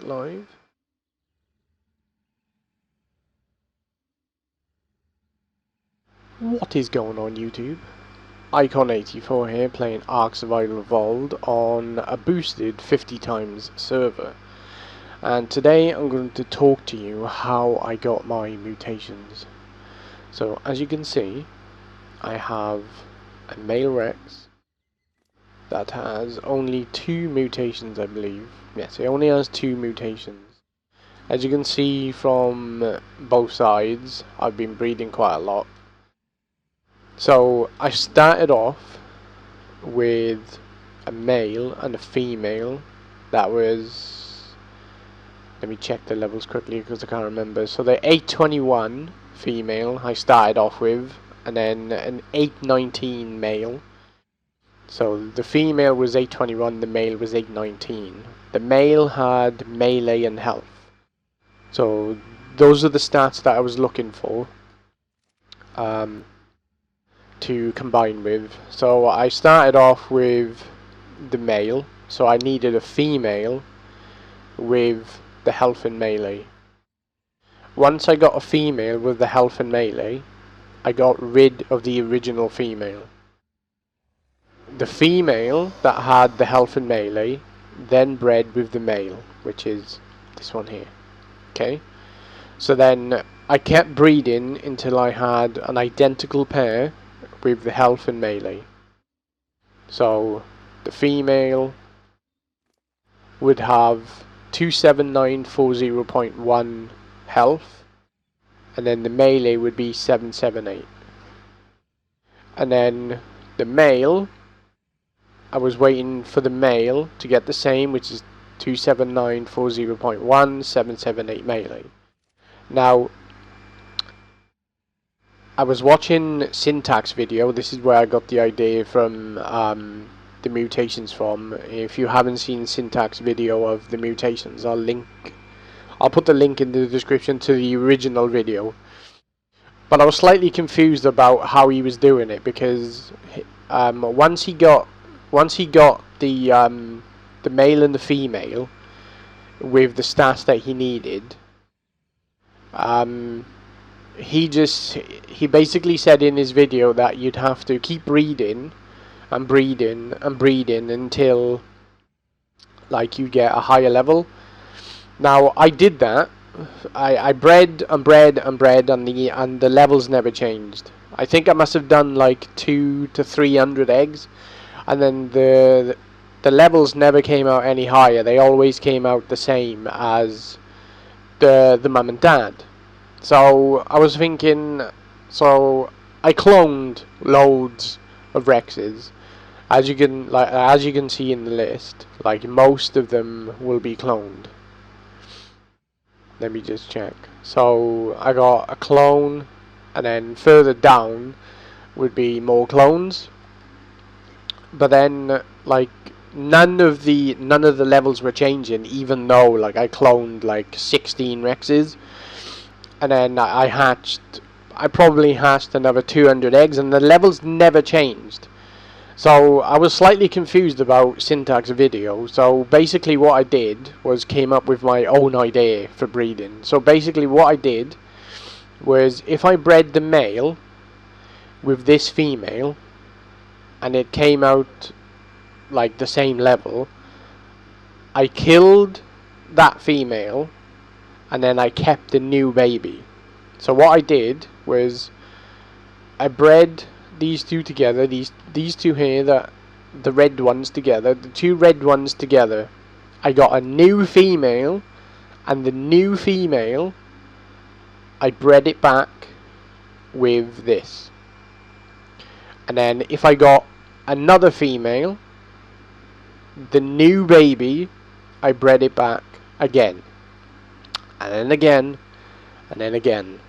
live. What is going on YouTube? Icon84 here playing Ark Survival Evolved on a boosted 50 times server. And today I'm going to talk to you how I got my mutations. So as you can see, I have a male Rex that has only 2 mutations, I believe. Yes, it only has 2 mutations. As you can see from both sides, I've been breeding quite a lot. So I started off with a male and a female that was, let me check the levels quickly because I can't remember. So the 821 female I started off with, and then an 819 male. So the female was 821, the male was 819. The male had melee and health. So those are the stats that I was looking for to combine with. So I started off with the male, so I needed a female with the health and melee. Once I got a female with the health and melee, I got rid of the original female. The female that had the health and melee then bred with the male, which is this one here. Okay, so then I kept breeding until I had an identical pair with the health and melee. So the female would have 27940.1 health, and then the melee would be 778. And then the male, I was waiting for the male to get the same, which is 27940.1, 778 melee. Now, I was watching Syntax video. This is where I got the idea from the mutations from. If you haven't seen Syntax video of the mutations, I'll put the link in the description to the original video. But I was slightly confused about how he was doing it, because once he got the male and the female with the stats that he needed, he basically said in his video that you'd have to keep breeding and breeding and breeding until like you get a higher level. Now I did that. I bred and bred and bred, and the levels never changed. I think I must have done like 200 to 300 eggs, and then the levels never came out any higher. They always came out the same as the mum and dad. So I was thinking, so I cloned loads of Rexes. As you can see in the list, like most of them will be cloned. Let me just check. So I got a clone, and then further down would be more clones. But then like none of the levels were changing, even though like I cloned like 16 Rexes. And then I probably hatched another 200 eggs, and the levels never changed. So I was slightly confused about Syntax video. So basically what I did was came up with my own idea for breeding. So basically what I did was, if I bred the male with this female and it came out like the same level, I killed that female and then I kept the new baby. So what I did was I bred these two together, these two here, the red ones together, the two red ones together. I got a new female, and the new female I bred it back with this. And then if I got another female, the new baby I bred it back again. And then again, and then again.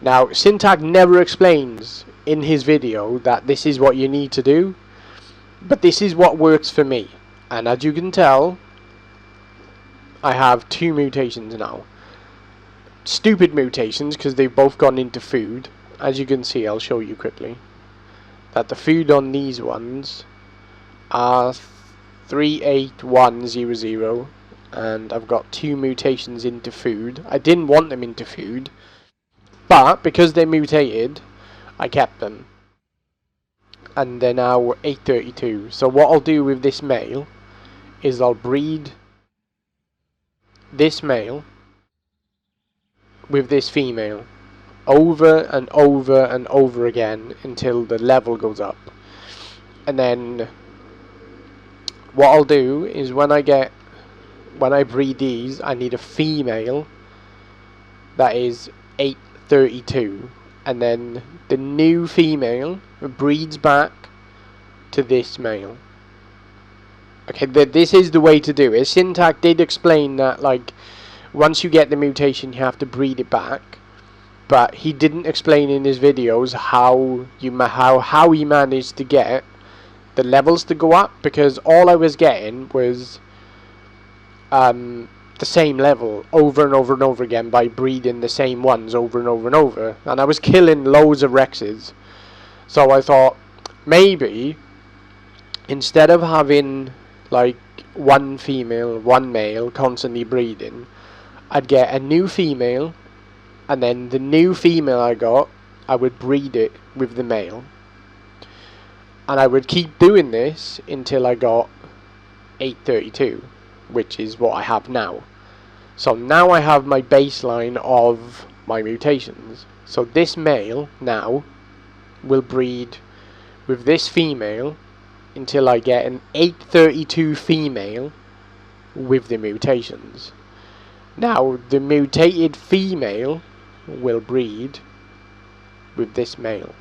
Now, Syntax never explains in his video that this is what you need to do, but this is what works for me. And as you can tell, I have 2 mutations now. Stupid mutations, because they've both gone into food. As you can see, I'll show you quickly, that the food on these ones are 38100 and I've got 2 mutations into food. I didn't want them into food, but because they mutated, I kept them. And they're now 832. So what I'll do with this male is I'll breed this male with this female over and over and over again until the level goes up. And then what I'll do is when I breed these, I need a female that is 832, and then the new female breeds back to this male. Okay, this is the way to do it. Syntax did explain that, like, once you get the mutation, you have to breed it back, but he didn't explain in his videos how he managed to get the levels to go up, because all I was getting was the same level over and over and over again by breeding the same ones over and over and over, and I was killing loads of Rexes. So I thought, maybe instead of having like one female, one male constantly breeding, I'd get a new female, and then the new female I got, I would breed it with the male. And I would keep doing this until I got 832, which is what I have now. So now I have my baseline of my mutations. So this male now will breed with this female until I get an 832 female with the mutations. Now the mutated female will breed with this male,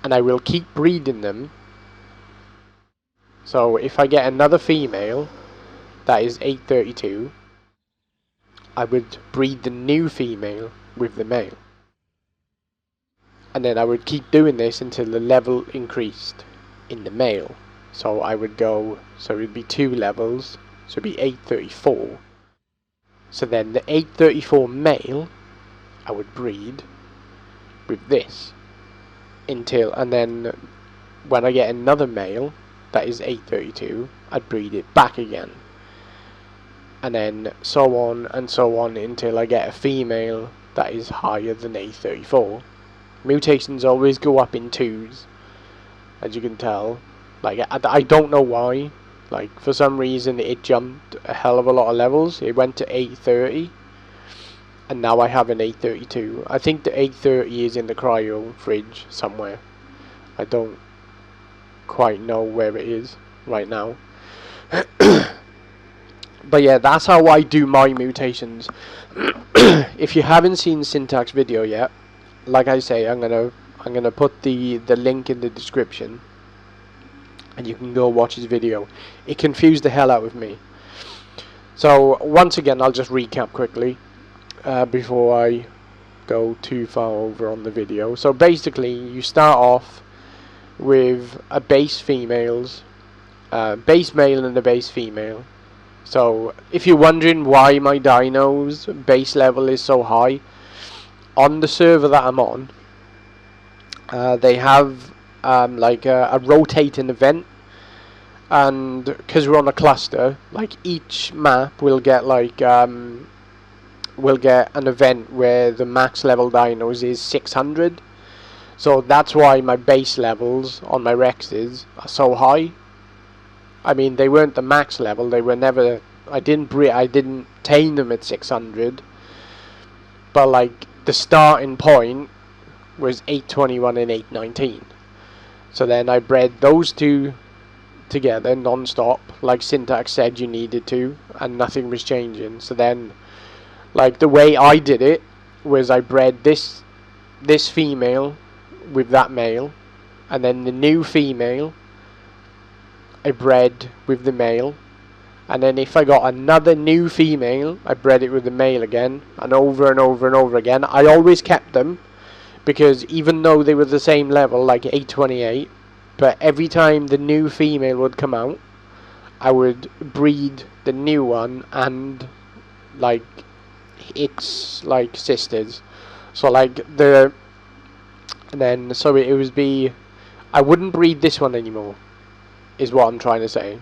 and I will keep breeding them. So if I get another female that is 832, I would breed the new female with the male, and then I would keep doing this until the level increased in the male. So I would go, so it would be 2 levels, so it would be 834. So then the 834 male I would breed with this until, and then when I get another male that is 832, I'd breed it back again, and then so on and so on until I get a female that is higher than 834. Mutations always go up in 2s, as you can tell. Like, I don't know why. Like, for some reason it jumped a hell of a lot of levels. It went to 830, and now I have an 832. I think the 830 is in the cryo fridge somewhere. I don't quite know where it is right now. But yeah, that's how I do my mutations. If you haven't seen Syntax video yet, like I say, I'm gonna put the link in the description, and you can go watch his video. It confused the hell out of me. So once again, I'll just recap quickly before I go too far over on the video. So basically, you start off with a base females, base male and a base female. So if you're wondering why my dino's base level is so high, on the server that I'm on, they have like a rotating event, and because we're on a cluster, like each map will get like will get an event where the max level dinos is 600. So that's why my base levels on my Rexes are so high. I mean, they weren't the max level. They were never. I didn't tame them at 600. But like the starting point was 821 and 819. So then I bred those two together non-stop, like Syntax said you needed to, and nothing was changing. So then, like, the way I did it was I bred this female with that male, and then the new female I bred with the male, and then if I got another new female, I bred it with the male again, and over and over and over again. I always kept them, because even though they were the same level, like 828, but every time the new female would come out, I would breed the new one and like its like sisters. So like the, and then so it would be, I wouldn't breed this one anymore, is what I'm trying to say.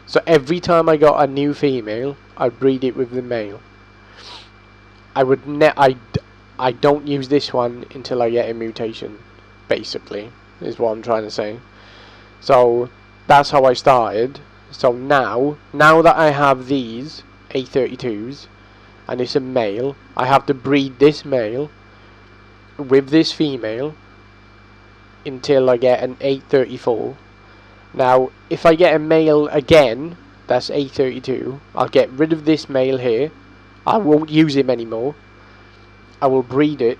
So every time I got a new female, I'd breed it with the male. I don't use this one until I get a mutation, basically, is what I'm trying to say. So that's how I started. So now that I have these A32s and it's a male, I have to breed this male with this female until I get an 834. Now if I get a male again, that's A32, I'll get rid of this male here. I won't use him anymore. I will breed it,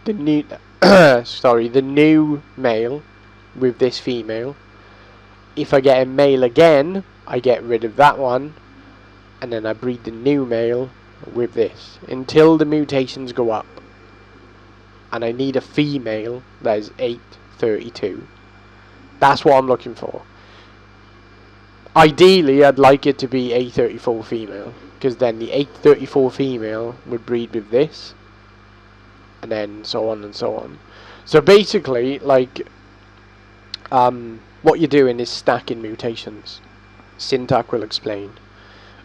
the new the new male with this female. If I get a male again, I get rid of that one, and then I breed the new male with this until the mutations go up. And I need a female that is 832. That's what I'm looking for. Ideally, I'd like it to be 834 female, because then the 834 female would breed with this, and then so on and so on. So basically, like, what you're doing is stacking mutations. Syntax will explain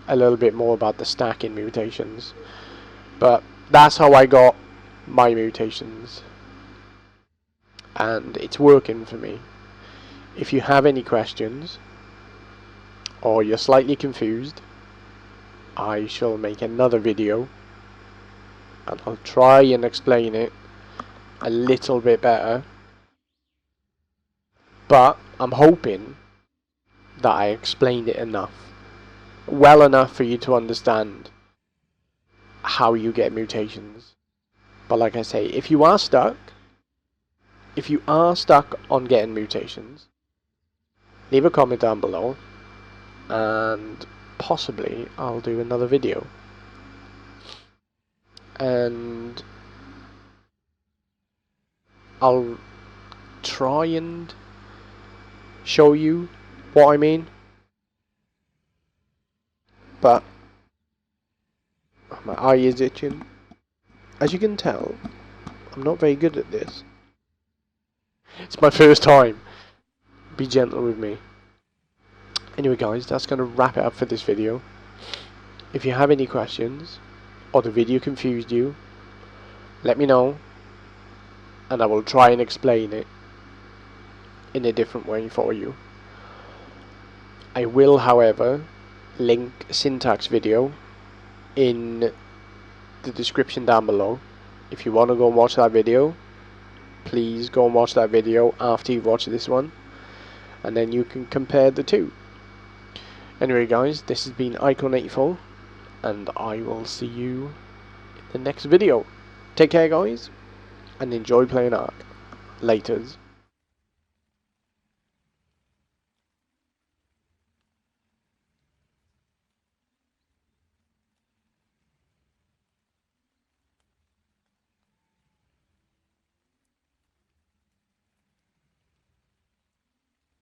a little bit more about the stacking mutations, but that's how I got my mutations, and it's working for me. If you have any questions or you're slightly confused, I shall make another video and I'll try and explain it a little bit better, but I'm hoping that I explained it well enough for you to understand how you get mutations. But like I say, if you are stuck on getting mutations, leave a comment down below and possibly I'll do another video. And I'll try and show you what I mean. But my eye is itching. As you can tell, I'm not very good at this. It's my first time. Be gentle with me. Anyway guys, that's going to wrap it up for this video. If you have any questions, or the video confused you, let me know, and I will try and explain it in a different way for you. I will, however, link syntax video in the description down below. If you want to go and watch that video, please go and watch that video after you've watched this one, and then you can compare the two. Anyway guys, this has been Icon84, and I will see you in the next video. Take care guys, and enjoy playing Ark. Laters.